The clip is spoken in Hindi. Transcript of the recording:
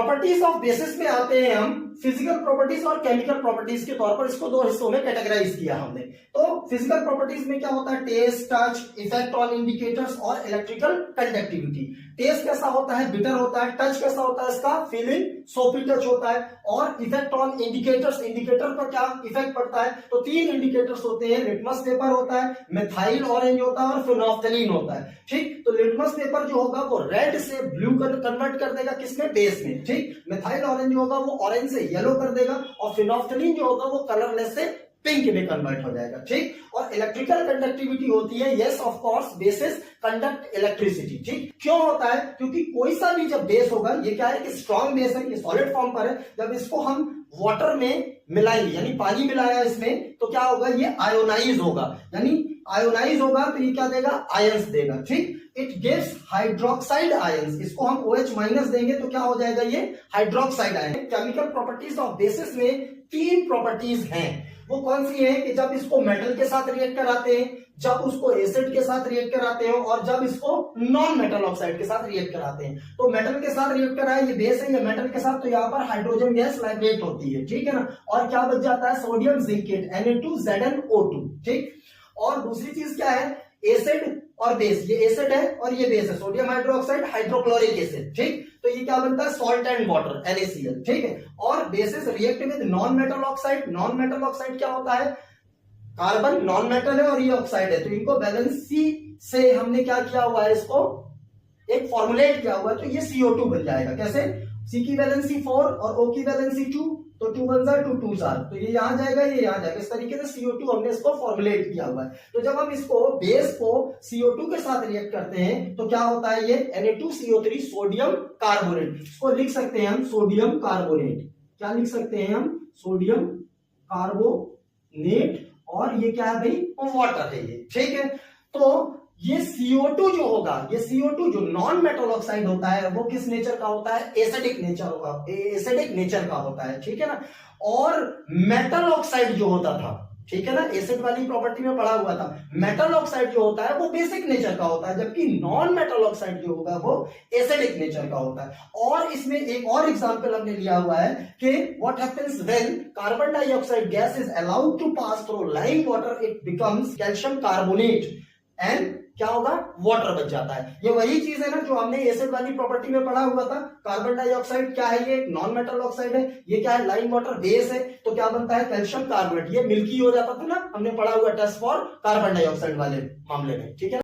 प्रॉपर्टीज ऑफ बेसिस में आते हैं हम फिजिकल प्रॉपर्टीज और केमिकल प्रॉपर्टीज के तौर पर। इसको दो हिस्सों में कैटेगराइज किया हमने। तो फिजिकल प्रॉपर्टीज में क्या होता है, test, touch, effect on indicators और इलेक्ट्रिकल कंडक्टिविटी। टेस्ट कैसा होता है, बिटर होता है। टच कैसा होता है, इसका फीलिंग सोपी टच होता है। और इफेक्ट ऑन इंडिकेटर्स, इंडिकेटर पर क्या इफेक्ट पड़ता है, तो तीन इंडिकेटर्स होते हैं, लिटमस पेपर होता है, मेथाइल ऑरेंज होता है और फिनोल्फ्थलीन होता है। ठीक, तो लिटमस पेपर जो होगा वो रेड से ब्लू कन्वर्ट कर देगा, किसमें, बेस में। ठीक, मेथाइल ऑरेंज होगा वो ऑरेंज से येलो कर देगा और फिनोल्फ्थलीन जो होगा वो कलरलेस से पिंक में कन्वर्ट हो जाएगा। ठीक, और इलेक्ट्रिकल कंडक्टिविटी होती है, yes of course, basis conduct electricity. ठीक, क्यों होता है, क्योंकि कोई सा भी जब बेस होगा, ये क्या है कि स्ट्रॉन्ग बेस है, ये सॉलिड फॉर्म पर है, जब इसको हम वाटर में मिलाएंगे, यानी पानी मिलाया इसमें, तो क्या होगा, ये आयोनाइज होगा, यानी आयोनाइज होगा तो ये क्या देगा, आयंस देगा। ठीक, इट गिव्स हाइड्रोक्साइड आयंस, इसको हम OH माइनस देंगे तो क्या हो जाएगा, ये hydroxide ion. Chemical properties of basis में तीन प्रॉपर्टीज हैं। वो कौन सी है कि जब इसको मेटल के साथ रिएक्ट कराते हैं, जब उसको एसिड के साथ रिएक्ट कराते हैं और जब इसको नॉन मेटल ऑक्साइड के साथ रिएक्ट कराते हैं। तो मेटल के साथ रिएक्ट कराए, ये बेस है, ये मेटल के साथ, तो यहाँ पर हाइड्रोजन गैस लाइब्रेट होती है। ठीक है ना, और क्या बच जाता है, सोडियम जिंकेट Na2ZnO2। ठीक, और दूसरी चीज क्या है, एसिड और बेस, ये एसिड है और ये बेस है, सोडियम हाइड्रोक्साइड, हाइड्रोक्लोरिक एसिड। ठीक, तो ये क्या बनता है, सॉल्ट एंड वाटर, NaCl। ठीक है, और basis react with non metal oxide. Non metal oxide क्या होता है, कार्बन नॉन मेटल है और ये ऑक्साइड है, तो इनको वैलेंसी से हमने क्या किया हुआ है, इसको एक फॉर्मुलेट किया हुआ है, तो ये CO2 बन जाएगा। कैसे, C की वैलेंसी 4 और O की वैलेंसी 2, तो 2 1 2 2 4, तो ये यहां जाएगा, ये यहां जाएगा, इस तरीके से CO2 हमने इसको फॉर्मुलेट किया हुआ है। तो जब हम इसको बेस को CO2 के साथ रिएक्ट करते हैं तो क्या होता है, ये Na2CO3 सोडियम कार्बोनेट, इसको लिख सकते हैं हम सोडियम कार्बोनेट। क्या लिख सकते हैं हम, सोडियम कार्बोनेट, और ये क्या है भाई, वाटर है ये। ठीक है, तो ये CO2 जो होगा, ये CO2 जो नॉन मेटल ऑक्साइड होता है वो किस नेचर का होता है, एसिडिक नेचर होगा, एसिडिक नेचर का होता है। ठीक है ना, और मेटल ऑक्साइड जो होता था, ठीक है ना, एसिड वाली प्रॉपर्टी में पढ़ा हुआ था, मेटल ऑक्साइड जो होता है वो बेसिक नेचर का होता है, जबकि नॉन मेटल ऑक्साइड जो होगा वो एसिडिक नेचर का होता है। और इसमें एक और एग्जांपल हमने लिया हुआ है कि what happens when carbon dioxide gas is allowed to pass through lime water, it becomes calcium carbonate and क्या होगा, वाटर बच जाता है। ये वही चीज है ना जो हमने एसिड वाली प्रॉपर्टी में पढ़ा हुआ था। कार्बन डाइऑक्साइड क्या है, ये नॉन मेटल ऑक्साइड है, ये क्या है, लाइम वाटर बेस है, तो क्या बनता है, कैल्शियम कार्बोनेट। ये मिल्की हो जाता था ना, हमने पढ़ा हुआ टेस्ट फॉर कार्बन डाइऑक्साइड वाले मामले में। ठीक है।